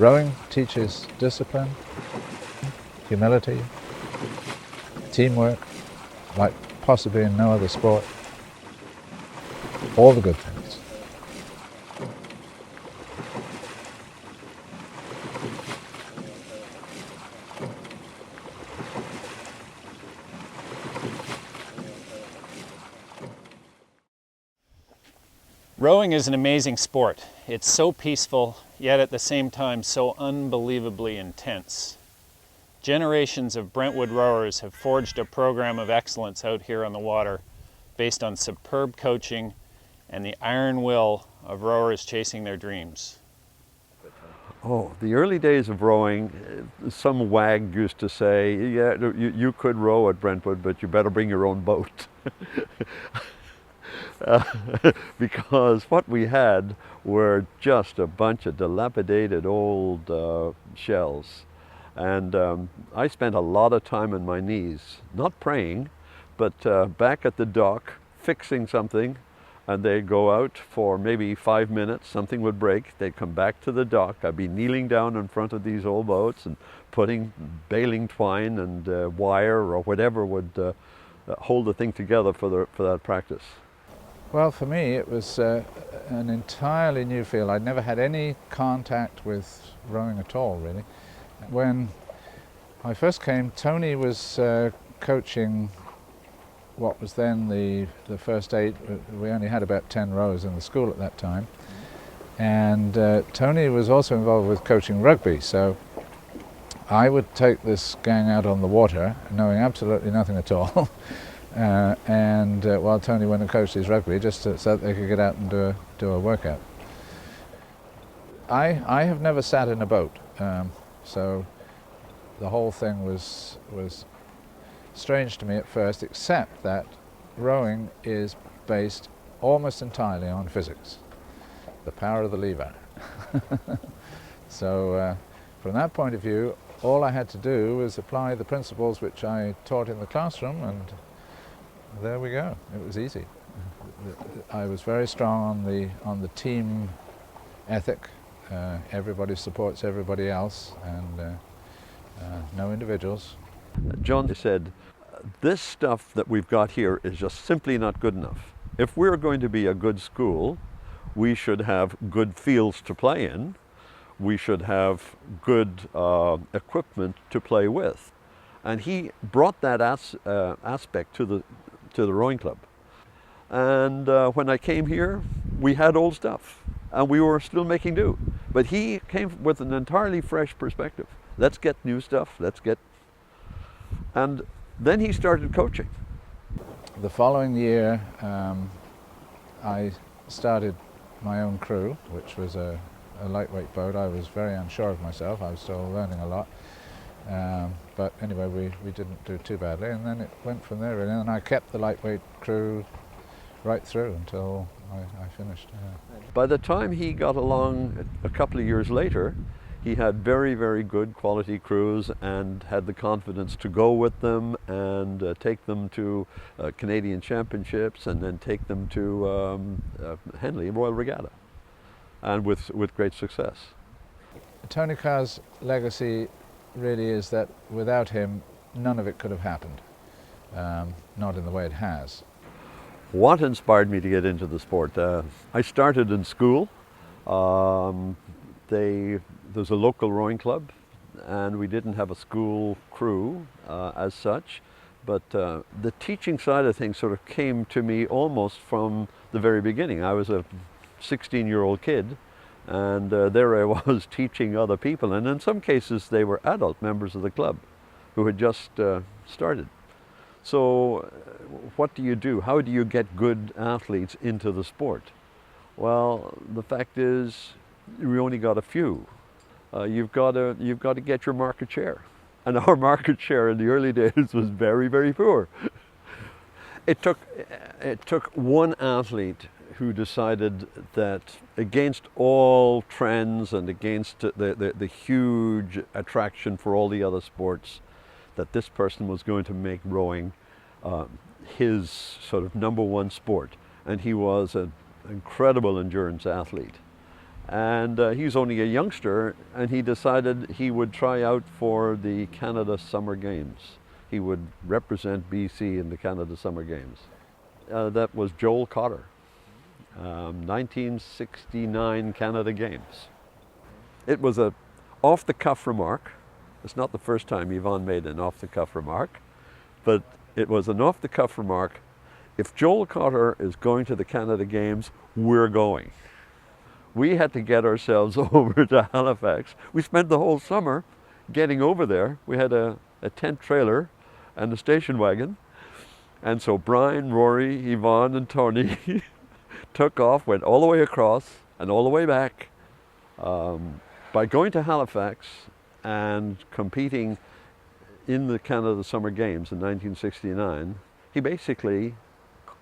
Rowing teaches discipline, humility, teamwork, like possibly in no other sport. All the good things. Rowing is an amazing sport. It's so peaceful, yet at the same time so unbelievably intense. Generations of Brentwood rowers have forged a program of excellence out here on the water based on superb coaching and the iron will of rowers chasing their dreams. Oh, the early days of rowing, some wag used to say, yeah, you could row at Brentwood, but you better bring your own boat. Because what we had were just a bunch of dilapidated old shells. And I spent a lot of time on my knees, not praying, but back at the dock, fixing something, and they'd go out for maybe 5 minutes, something would break, they'd come back to the dock, I'd be kneeling down in front of these old boats and baling twine and wire or whatever would hold the thing together for that practice. Well, for me it was an entirely new field. I'd never had any contact with rowing at all, really. When I first came, Tony was coaching what was then the first 8. We only had about 10 rowers in the school at that time. And Tony was also involved with coaching rugby, so I would take this gang out on the water, knowing absolutely nothing at all. While Tony went and coached his rugby, just so that they could get out and do a workout. I have never sat in a boat, so the whole thing was strange to me at first, except that rowing is based almost entirely on physics, the power of the lever. So from that point of view, all I had to do was apply the principles which I taught in the classroom, and there we go. It was easy. I was very strong on the team ethic. Everybody supports everybody else, and no individuals. John said, this stuff that we've got here is just simply not good enough. If we're going to be a good school, we should have good fields to play in. We should have good equipment to play with. And he brought that aspect to the rowing club. And when I came here, we had old stuff, and we were still making do. But he came with an entirely fresh perspective. Let's get new stuff, and then he started coaching. The following year, I started my own crew, which was a lightweight boat. I was very unsure of myself. I was still learning a lot. But anyway, we didn't do too badly, and then it went from there really. And I kept the lightweight crew right through until I finished. By the time he got along a couple of years later, he had very, very good quality crews and had the confidence to go with them and take them to Canadian championships and then take them to Henley Royal Regatta, and with great success. Tony Carr's legacy really is that without him, none of it could have happened, not in the way it has. What inspired me to get into the sport? I started in school. There's a local rowing club, and we didn't have a school crew as such, but the teaching side of things sort of came to me almost from the very beginning. I was a 16-year-old kid, and there I was teaching other people, and in some cases they were adult members of the club who had just started. So what do you do? How do you get good athletes into the sport? Well, the fact is, we only got a few. You've got to get your market share, and our market share in the early days was very, very poor. It took one athlete who decided that, against all trends and against the huge attraction for all the other sports, that this person was going to make rowing his sort of #1 sport. And he was an incredible endurance athlete. And he's only a youngster, and he decided he would try out for the Canada Summer Games. He would represent BC in the Canada Summer Games. That was Joel Cotter, 1969 Canada Games. It was a off-the-cuff remark. It's not the first time Yvonne made an off-the-cuff remark, but it was an off-the-cuff remark. If Joel Cotter is going to the Canada Games, we're going. We had to get ourselves over to Halifax. We spent the whole summer getting over there. We had a tent trailer and a station wagon. And so Brian, Rory, Yvonne, and Tony took off, went all the way across and all the way back. By going to Halifax and competing in the Canada Summer Games in 1969, he basically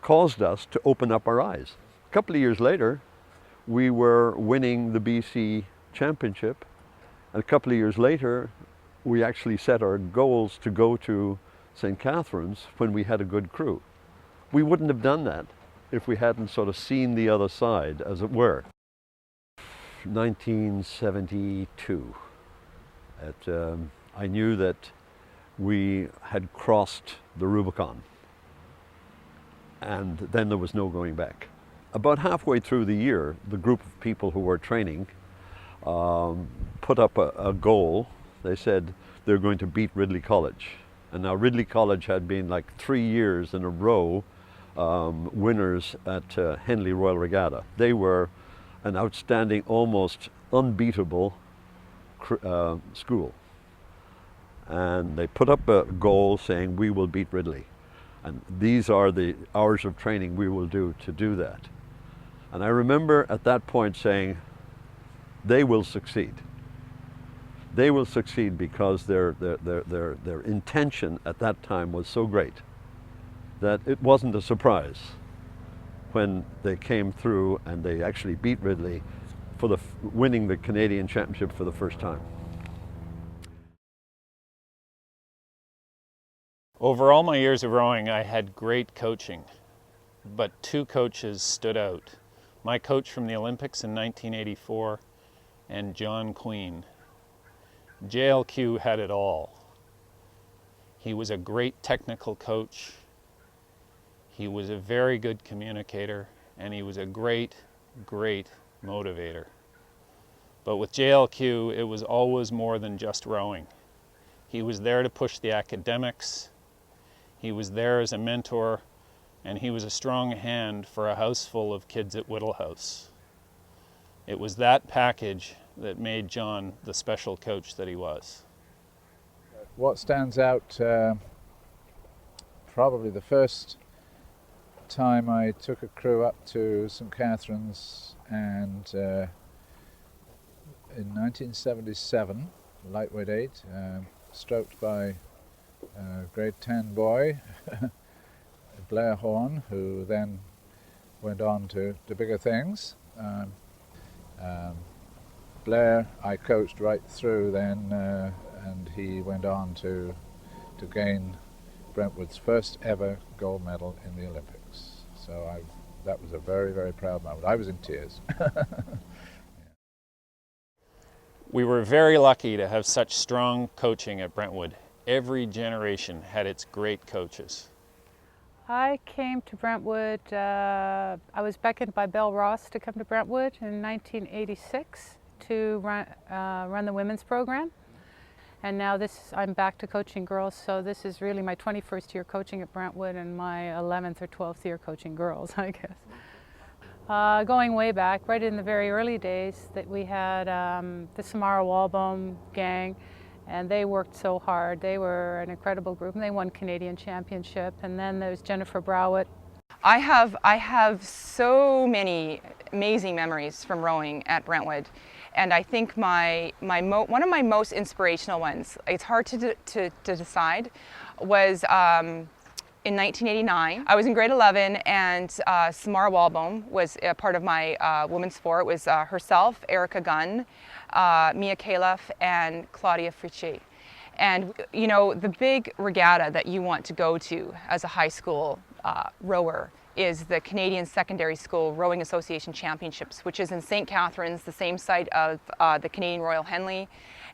caused us to open up our eyes. A couple of years later, we were winning the BC Championship, and a couple of years later, we actually set our goals to go to St. Catharines when we had a good crew. We wouldn't have done that if we hadn't sort of seen the other side, as it were. 1972. I knew that we had crossed the Rubicon, and then there was no going back. About halfway through the year, the group of people who were training put up a goal. They said they're going to beat Ridley College. And now Ridley College had been like 3 years in a row winners at Henley Royal Regatta. They were an outstanding, almost unbeatable school. And they put up a goal saying, we will beat Ridley. And these are the hours of training we will do to do that. And I remember at that point saying, they will succeed. They will succeed because their intention at that time was so great that it wasn't a surprise when they came through and they actually beat Ridley for winning the Canadian Championship for the first time. Over all my years of rowing, I had great coaching, but two coaches stood out. My coach from the Olympics in 1984 and John Queen. JLQ had it all. He was a great technical coach, he was a very good communicator, and he was a great, great motivator. But with JLQ, it was always more than just rowing. He was there to push the academics, he was there as a mentor, and he was a strong hand for a house full of kids at Whittle House. It was that package that made John the special coach that he was. What stands out, probably the first time I took a crew up to St. Catharines, and in 1977, lightweight 8, stroked by a grade 10 boy, Blair Horn, who then went on to bigger things. Blair I coached right through then, and he went on to gain Brentwood's first ever gold medal in the Olympics. So that was a very, very proud moment. I was in tears. We were very lucky to have such strong coaching at Brentwood. Every generation had its great coaches. I came to Brentwood, I was beckoned by Belle Ross to come to Brentwood in 1986 to run the women's program. And now I'm back to coaching girls, so this is really my 21st year coaching at Brentwood and my 11th or 12th year coaching girls, I guess. Going way back, right in the very early days, that we had the Samara Walbaum gang, and they worked so hard. They were an incredible group, and they won Canadian Championship. And then there's Jennifer Browett. I have so many amazing memories from rowing at Brentwood, and I think one of my most inspirational ones, it's hard to decide, was in 1989. I was in grade 11, and Samara Walbaum was a part of my women's four. It was herself, Erica Gunn, Mia Califf, and Claudia Fricci. And you know, the big regatta that you want to go to as a high school rower is the Canadian Secondary School Rowing Association Championships, which is in St. Catharines, the same site of the Canadian Royal Henley.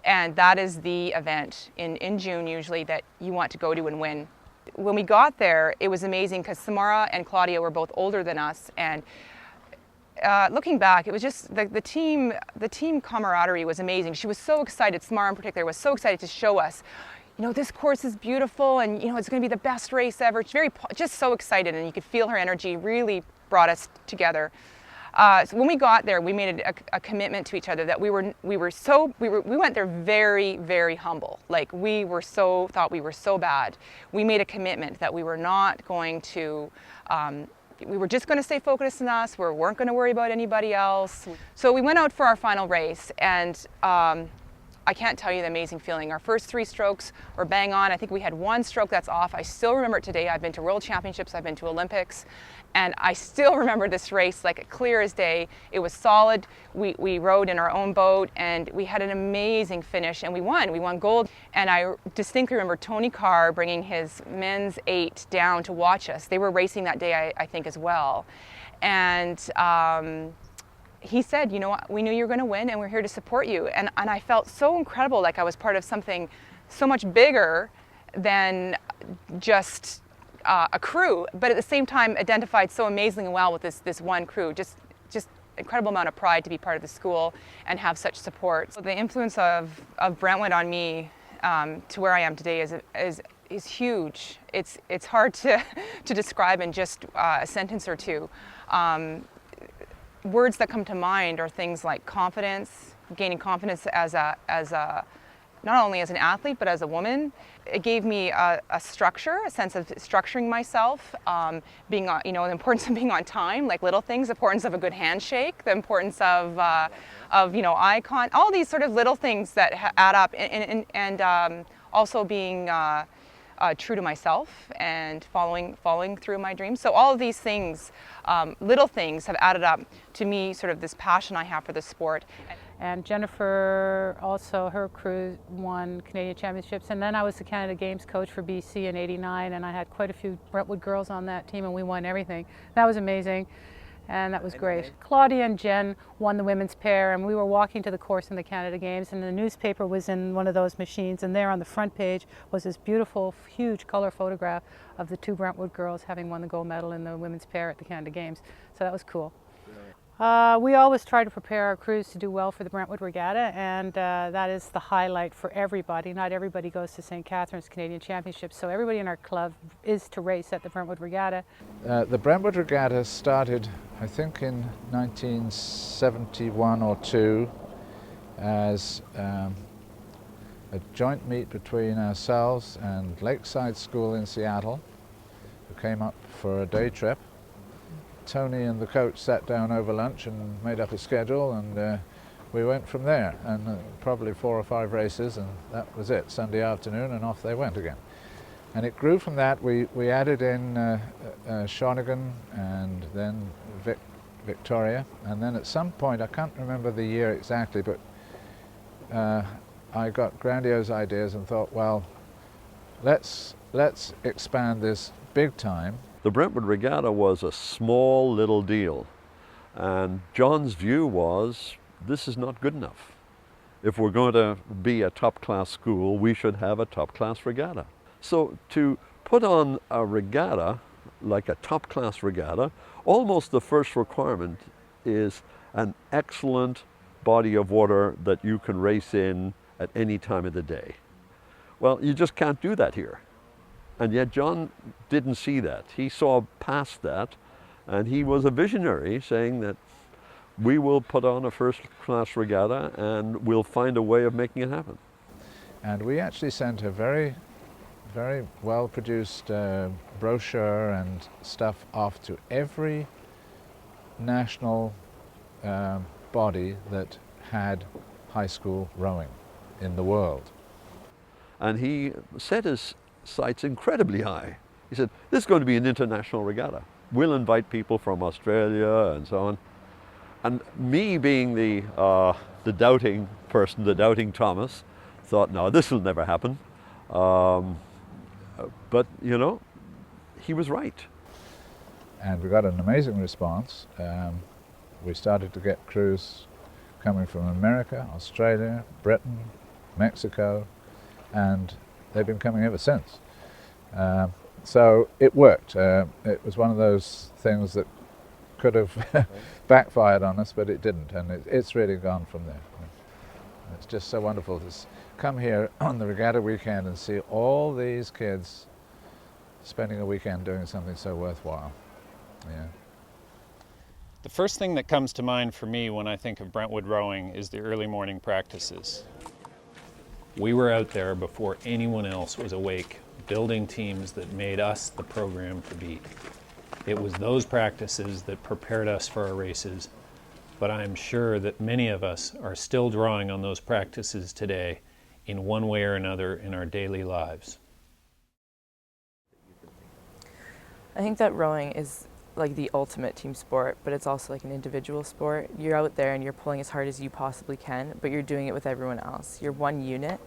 And that is the event in June usually that you want to go to and win. When we got there, it was amazing because Samara and Claudia were both older than us, and looking back, it was just the team camaraderie was amazing. She was so excited, Samara in particular was so excited to show us, you know, this course is beautiful and, you know, it's going to be the best race ever. She's just so excited, and you could feel her energy really brought us together. So when we got there, we made a commitment to each other that we went there very, very humble. Like thought we were so bad. We made a commitment that we were not going to, we were just going to stay focused on us. We weren't going to worry about anybody else. So we went out for our final race, and I can't tell you the amazing feeling. Our first 3 strokes were bang on. I think we had 1 stroke that's off. I still remember it today. I've been to World Championships, I've been to Olympics, and I still remember this race like clear as day. It was solid. We rowed in our own boat, and we had an amazing finish, and we won. We won gold. And I distinctly remember Tony Carr bringing his men's 8 down to watch us. They were racing that day, I think, as well. And he said, you know what, we knew you were going to win, and we're here to support you. And I felt so incredible, like I was part of something so much bigger than just a crew, but at the same time identified so amazingly well with this one crew. Just incredible amount of pride to be part of the school and have such support. So the influence of Brentwood on me to where I am today is huge. It's hard to describe in just a sentence or two. Words that come to mind are things like confidence, gaining confidence as a not only as an athlete but as a woman. It gave me a structure, a sense of structuring myself, being on, you know, the importance of being on time, like little things, the importance of a good handshake, the importance of you know, eye contact, all these sort of little things that add up, and also being true to myself and following through my dreams. So all of these things, little things, have added up to me, sort of this passion I have for the sport. And Jennifer, also her crew won Canadian Championships, and then I was the Canada Games coach for BC in '89, and I had quite a few Brentwood girls on that team, and we won everything. That was amazing, and that was great. Claudia and Jen won the women's pair, and we were walking to the course in the Canada Games, and the newspaper was in one of those machines, and there on the front page was this beautiful, huge color photograph of the 2 Brentwood girls having won the gold medal in the women's pair at the Canada Games. So that was cool. We always try to prepare our crews to do well for the Brentwood Regatta, and that is the highlight for everybody. Not everybody goes to St. Catharines Canadian Championships, so everybody in our club is to race at the Brentwood Regatta. The Brentwood Regatta started, I think, in 1971 or 2 as a joint meet between ourselves and Lakeside School in Seattle, who came up for a day trip. Tony and the coach sat down over lunch and made up a schedule, and we went from there, and probably 4 or 5 races, and that was it, Sunday afternoon, and off they went again. And it grew from that. We added in Shawnigan and then Victoria, and then at some point, I can't remember the year exactly, but I got grandiose ideas and thought, well, let's expand this big time. The Brentwood Regatta was a small little deal, and John's view was, this is not good enough. If we're going to be a top-class school, we should have a top-class regatta. So to put on a regatta, like a top-class regatta, almost the first requirement is an excellent body of water that you can race in at any time of the day. Well, you just can't do that here. And yet John didn't see that. He saw past that, and he was a visionary, saying that we will put on a first-class regatta and we'll find a way of making it happen. And we actually sent a very, very well-produced brochure and stuff off to every national body that had high school rowing in the world. And he set his sights incredibly high. He said, this is going to be an international regatta. We'll invite people from Australia and so on. And me being the doubting person, the doubting Thomas, thought, no, this will never happen. But, you know, he was right. and we got an amazing response. We started to get crews coming from America, Australia, Britain, Mexico, and they've been coming ever since. So it worked. It was one of those things that could have backfired on us, but it didn't, and it's really gone from there. It's just so wonderful to come here on the regatta weekend and see all these kids spending a weekend doing something so worthwhile. Yeah. The first thing that comes to mind for me when I think of Brentwood rowing is the early morning practices. We were out there before anyone else was awake, building teams that made us the program to beat. It was those practices that prepared us for our races, but I am sure that many of us are still drawing on those practices today in one way or another in our daily lives. I think that rowing is like the ultimate team sport, but it's also like an individual sport. You're out there and you're pulling as hard as you possibly can, but you're doing it with everyone else. You're one unit,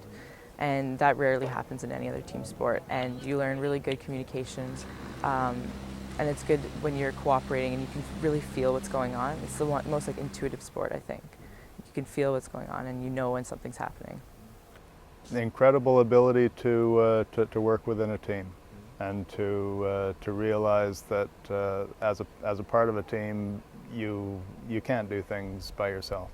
and that rarely happens in any other team sport. And you learn really good communication, and it's good when you're cooperating and you can really feel what's going on. It's the most like intuitive sport, I think. You can feel what's going on and you know when something's happening. The incredible ability to work within a team, and to realize that as a part of a team, you can't do things by yourself.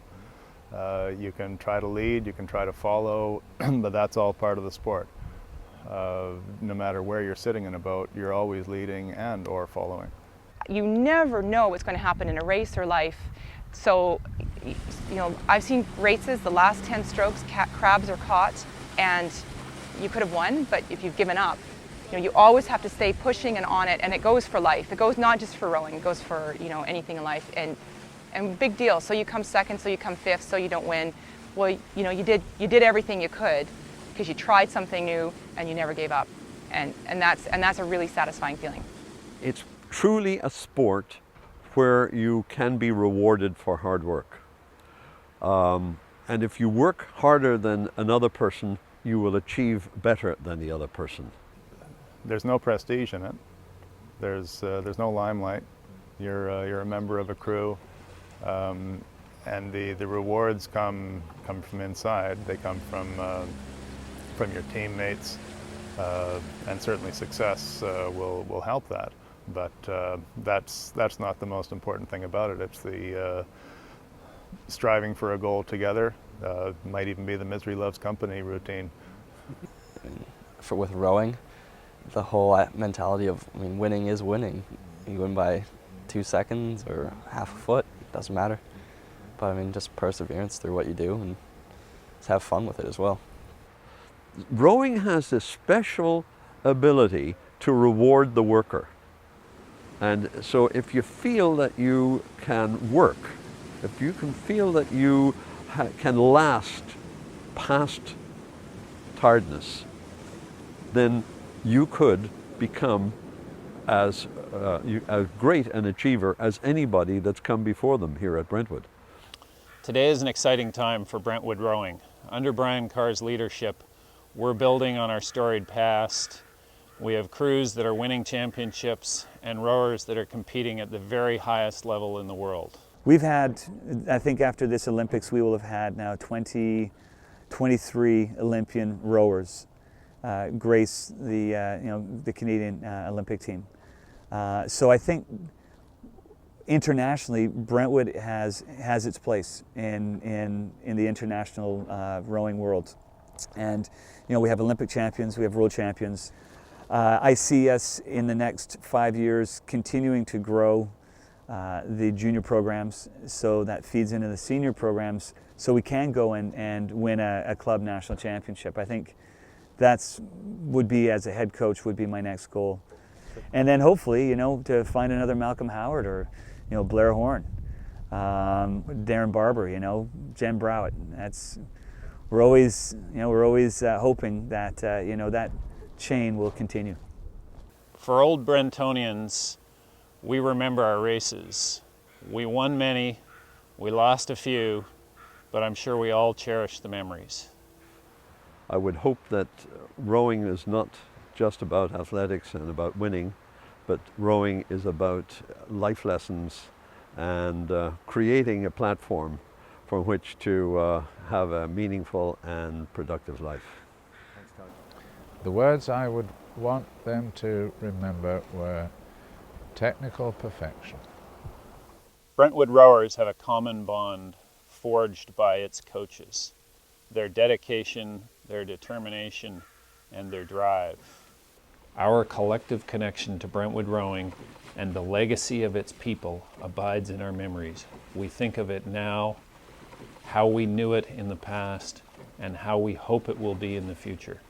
You can try to lead, you can try to follow, but that's all part of the sport. No matter where you're sitting in a boat, you're always leading and or following. You never know what's going to happen in a race or life. So, you know, I've seen races, the last 10 strokes, crabs are caught, and you could have won, but if you've given up, you know, you always have to stay pushing and on it, and it goes for life. It goes not just for rowing, it goes for, you know, anything in life, and big deal. So you come second, so you come fifth, so you don't win. Well, you know, you did everything you could because you tried something new and you never gave up, and that's a really satisfying feeling. It's truly a sport where you can be rewarded for hard work. And if you work harder than another person, you will achieve better than the other person. There's no prestige in it. There's no limelight. You're a member of a crew, and the rewards come from inside. They come from your teammates, and certainly success will help that. But that's not the most important thing about it. It's the striving for a goal together. Might even be the misery loves company routine. With rowing, the whole mentality of, I mean, winning is winning. You win by 2 seconds or half a foot, doesn't matter. But I mean, just perseverance through what you do and just have fun with it as well. Rowing has this special ability to reward the worker. And so if you feel that you can work, if you can feel that you can last past tiredness, then you could become as great an achiever as anybody that's come before them here at Brentwood. Today is an exciting time for Brentwood rowing. Under Brian Carr's leadership, we're building on our storied past. We have crews that are winning championships and rowers that are competing at the very highest level in the world. We've had, I think after this Olympics, we will have had now 23 Olympian rowers grace the Canadian Olympic team. So I think internationally, Brentwood has its place in the international rowing world. And you know, we have Olympic champions, we have world champions. I see us in the next 5 years continuing to grow the junior programs, so that feeds into the senior programs, so we can go and win a club national championship. I think that's would be, as a head coach, would be my next goal. And then hopefully, you know, to find another Malcolm Howard or, you know, Blair Horn, Darren Barber, you know, Jen Browett. We're always hoping that you know, that chain will continue. For old Brentonians, we remember our races. We won many, we lost a few, but I'm sure we all cherish the memories. I would hope that rowing is not just about athletics and about winning, but rowing is about life lessons and creating a platform from which to have a meaningful and productive life. The words I would want them to remember were technical perfection. Brentwood rowers have a common bond forged by its coaches. Their dedication, their determination, and their drive. Our collective connection to Brentwood rowing and the legacy of its people abides in our memories. We think of it now, how we knew it in the past, and how we hope it will be in the future.